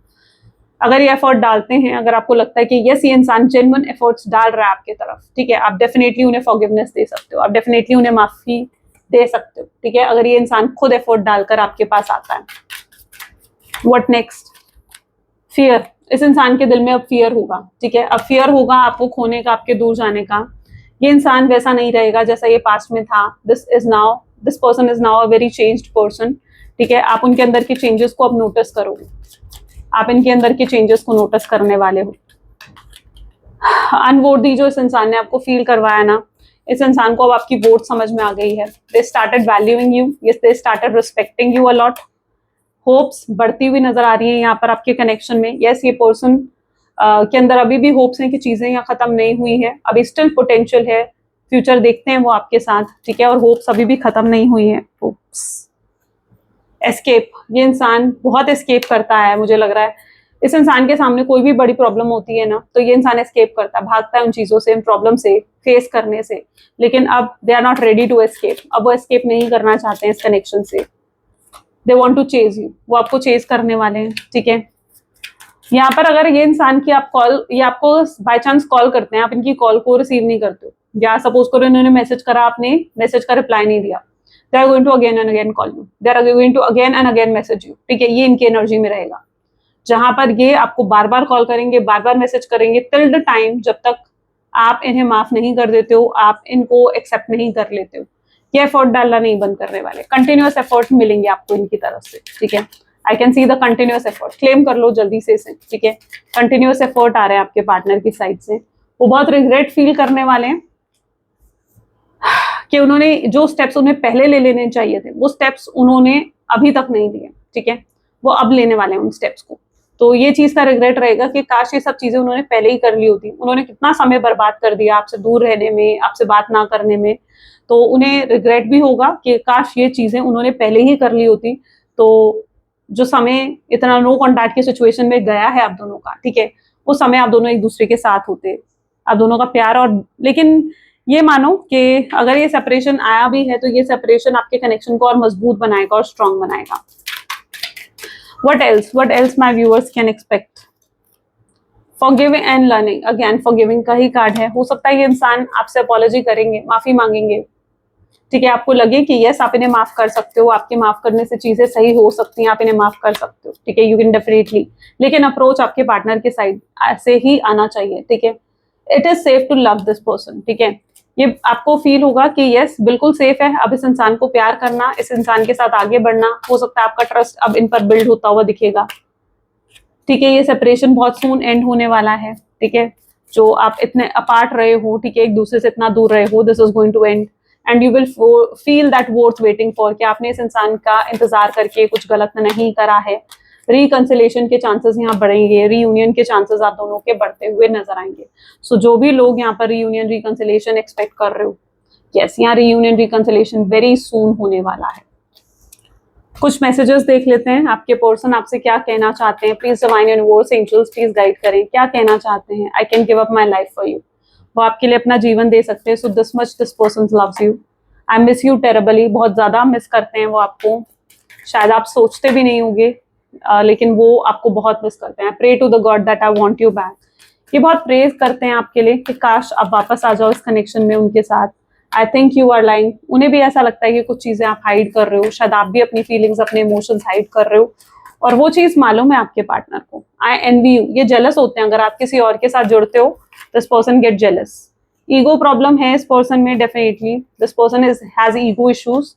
अगर ये एफर्ट डालते हैं। अगर आपको लगता है कि यस ये इंसान जेन्युइन एफर्ट्स डाल रहा है आपके तरफ, ठीक है, आप डेफिनेटली उन्हें फॉरगिवनेस दे सकते हो, आप डेफिनेटली उन्हें माफी दे सकते हो। ठीक है, अगर ये इंसान खुद एफर्ट डालकर आपके पास आता है। What next? फियर, इस इंसान के दिल में अब फियर होगा। ठीक है, अब फियर होगा आपको खोने का, आपके दूर जाने का। ये इंसान वैसा नहीं रहेगा जैसा ये पास्ट में था। This person is now a very changed person. ठीक है, आप उनके अंदर के चेंजेस को अब नोटिस करोगे, आप इनके अंदर के चेंजेस को नोटिस करने वाले हो। अनवोर्दी जो इस इंसान ने आपको फील करवाया ना, इस इंसान को अब आपकी वोट समझ में आ गई है। They started valuing you, yes they started respecting you a lot. Hopes बढ़ती हुई नजर आ रही है यहाँ पर आपके कनेक्शन में। यस, ये पर्सन के अंदर अभी भी होप्स हैं कि चीजें यहाँ खत्म नहीं हुई है, अभी स्टिल पोटेंशियल है, फ्यूचर देखते हैं वो आपके साथ। ठीक है, और होप्स अभी भी खत्म नहीं हुई है। होप्स, एस्केप, ये इंसान बहुत एस्केप करता है, मुझे लग रहा है इस इंसान के सामने कोई भी बड़ी प्रॉब्लम होती है ना, तो ये इंसान एस्केप करता है, भागता है उन चीजों से, उन प्रॉब्लम से फेस करने से। लेकिन अब they are not ready to escape, अब वो एस्केप नहीं करना चाहते हैं इस कनेक्शन से। They want to chase you, वो आपको चेज करने वाले हैं। ठीक है, यहाँ पर अगर ये इंसान की आप कॉल, ये आपको बाय चांस कॉल करते हैं, आप इनकी कॉल को रिसीव नहीं करते हो, या सपोज करो इन्होंने मैसेज करा, आपने मैसेज का रिप्लाई नहीं दिया, they are going to again and again call you, they are going to again and again message you. ठीक है, ये इनकी एनर्जी में रहेगा, जहां पर ये आपको बार बार कॉल करेंगे, बार बार मैसेज करेंगे, टिल द टाइम जब तक आप इन्हें माफ नहीं कर देते हो, आप इनको एक्सेप्ट नहीं कर लेते हो। ये एफर्ट डालना नहीं बंद करने वाले, कंटिन्यूअस एफर्ट मिलेंगे आपको इनकी तरफ से, ठीक है। I can see the continuous effort, claim कर लो जल्दी से इसे, ठीक है। कंटिन्यूअस एफर्ट आ रहे हैं आपके पार्टनर की साइड से, वो बहुत रिग्रेट फील करने वाले हैं कि उन्होंने जो स्टेप्स उन्हें पहले ले लेने चाहिए थे वो स्टेप्स उन्होंने अभी तक नहीं लिए, ठीक है। वो अब लेने वाले हैं उन स्टेप्स को, तो ये चीज का रिग्रेट रहेगा कि काश ये सब चीजें उन्होंने पहले ही कर ली होती। उन्होंने कितना समय बर्बाद कर दिया आपसे दूर रहने में, आपसे बात ना करने में, तो उन्हें रिग्रेट भी होगा कि काश ये चीजें उन्होंने पहले ही कर ली होती। तो जो समय इतना नो कॉन्टैक्ट की सिचुएशन में गया है आप दोनों का, ठीक है, वो समय आप दोनों एक दूसरे के साथ होते, आप दोनों का प्यार। और लेकिन ये मानो कि अगर ये सेपरेशन आया भी है तो ये सेपरेशन आपके कनेक्शन को और मजबूत बनाएगा और स्ट्रांग बनाएगा। What else my viewers can expect? Forgiving and learning. Again, forgiving का ही कार्ड है। हो सकता है ये इंसान आपसे अपॉलॉजी करेंगे, माफी मांगेंगे, ठीक है। आपको लगे कि यस आप इन्हें माफ कर सकते हो, आपके माफ करने से चीजें सही हो सकती हैं, आप इन्हें माफ कर सकते हो, ठीक है, यू कैन डेफिनेटली। लेकिन अप्रोच आपके पार्टनर के साइड से ही आना चाहिए, ठीक है। It is safe to love this person, ठीक है। ये आपको फील होगा कि यस बिल्कुल सेफ है अब इस इंसान को प्यार करना, इस इंसान के साथ आगे बढ़ना। हो सकता है आपका ट्रस्ट अब इन पर बिल्ड होता हुआ दिखेगा, ठीक है। ये सेपरेशन बहुत सून एंड होने वाला है, ठीक है। जो आप इतने अपार्ट रहे हो, ठीक है, एक दूसरे से इतना दूर रहे हो, this is going to end and you will feel that worth waiting for, कि आपने इस इंसान का इंतजार करके कुछ गलत नहीं करा है। रिकंसिलेशन के चांसेस यहाँ बढ़ेंगे, रीयूनियन के चांसेस आप दोनों के बढ़ते हुए नजर आएंगे। सो जो भी लोग यहाँ पर रीयूनियन रिकंसिलेशन एक्सपेक्ट कर रहे हो, यस यहाँ रीयूनियन रिकंसिलेशन वेरी सून होने वाला है। कुछ मैसेजेस देख लेते हैं, आपके पर्सन आपसे क्या कहना चाहते हैं। Please divine universe angels please guide करें, क्या कहना चाहते हैं। I can give up my life for you, वो आपके लिए अपना जीवन दे सकते हैं। So this much this person loves you, I miss you terribly, बहुत ज्यादा मिस करते हैं वो आपको, शायद आप सोचते भी नहीं होंगे, लेकिन वो आपको बहुत मिस करते हैं। Pray to the god that I want you back, ये बहुत प्रेज करते हैं आपके लिए कि काश आप वापस आ जाओ इस कनेक्शन में उनके साथ। I think you are lying, उन्हें भी ऐसा लगता है कि कुछ चीजें आप हाइड कर रहे हो, शायद आप भी अपनी फीलिंग्स अपने इमोशंस हाइड कर रहे हो, और वो चीज मालूम है आपके पार्टनर को। आई एनवी यू, ये जेलस होते हैं अगर आप किसी और के साथ जुड़ते हो, this person get jealous. Ego problem है इस पर्सन में definitely, this person has ego issues.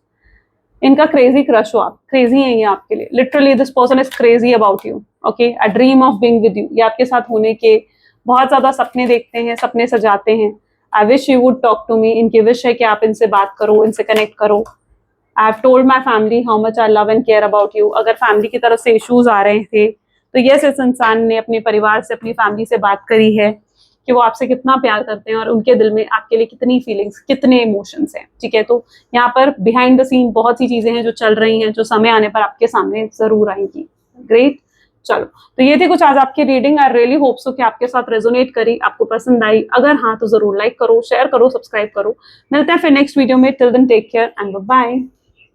इनका क्रेजी क्रश हो आप, क्रेजी है ये आपके लिए, literally this person is crazy about you, okay. A dream of being with you, ये आपके साथ होने के बहुत ज्यादा सपने देखते हैं, सपने सजाते हैं। I wish you would talk to me, इनकी विश है कि आप इनसे बात करो, इनसे कनेक्ट करो। I have told my family how much I love and care about you. अगर फैमिली की तरफ से इश्यूज आ रहे थे तो यस इस इंसान ने अपने परिवार से, अपनी फैमिली से बात करी है कि वो आपसे कितना प्यार करते हैं और उनके दिल में आपके लिए कितनी फीलिंग्स, कितने इमोशंस हैं, ठीक है। तो यहाँ पर बिहाइंड द सीन बहुत सी चीजें हैं जो चल रही हैं, जो समय आने पर आपके सामने जरूर आएंगी। ग्रेट, चलो तो ये थी कुछ आज आपकी reading. I really hope so कि आपके साथ रेजोनेट करी, आपको पसंद आई। अगर हाँ तो जरूर लाइक करो, शेयर करो, सब्सक्राइब करो। मिलते हैं फिर नेक्स्ट वीडियो में। Till then take care and bye.